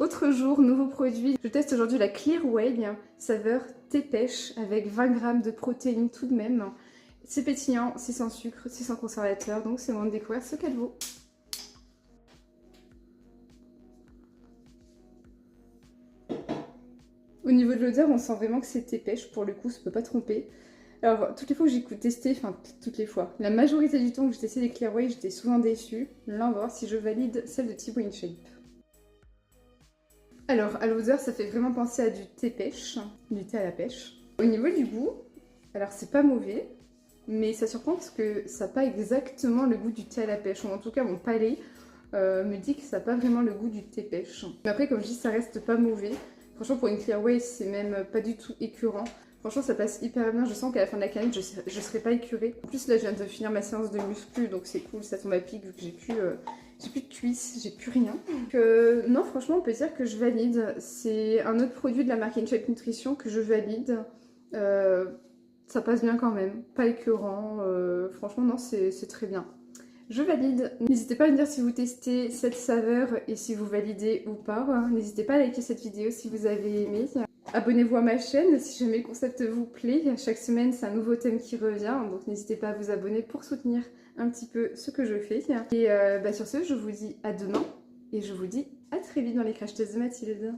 Autre jour, nouveau produit. Je teste aujourd'hui la Clear Whey, saveur thé pêche, avec 20 grammes de protéines tout de même. C'est pétillant, c'est sans sucre, c'est sans conservateur, donc c'est le moment de découvrir ce qu'elle vaut. Au niveau de l'odeur, on sent vraiment que c'est thé pêche, pour le coup, ça peut pas tromper. Alors, toutes les fois que j'ai testé, enfin toutes les fois, la majorité du temps que j'ai testé les Clear Whey, j'étais souvent déçue. Là, on va voir si je valide celle de Thibaut InShape. Alors, à l'odeur, ça fait vraiment penser à du thé pêche, du thé à la pêche. Au niveau du goût, alors c'est pas mauvais, mais ça surprend parce que ça n'a pas exactement le goût du thé à la pêche, ou en tout cas mon palais me dit que ça n'a pas vraiment le goût du thé pêche. Mais après, comme je dis, ça reste pas mauvais. Franchement, pour une Clear Whey, c'est même pas du tout écœurant. Franchement, ça passe hyper bien. Je sens qu'à la fin de la canette, je serai pas écœurée. En plus, là, je viens de finir ma séance de muscu, donc c'est cool, ça tombe à pic vu que j'ai plus de cuisses, j'ai plus rien. Donc, non, franchement, on peut dire que je valide. C'est un autre produit de la marque InShape Nutrition que je valide. Ça passe bien quand même, pas écœurant. Franchement, non, c'est très bien. Je valide. N'hésitez pas à me dire si vous testez cette saveur et si vous validez ou pas. N'hésitez pas à liker cette vidéo si vous avez aimé. Abonnez-vous à ma chaîne si jamais le concept vous plaît. Chaque semaine, c'est un nouveau thème qui revient. Donc n'hésitez pas à vous abonner pour soutenir un petit peu ce que je fais. Et sur ce, je vous dis à demain. Et je vous dis à très vite dans les crash tests de Mathilde.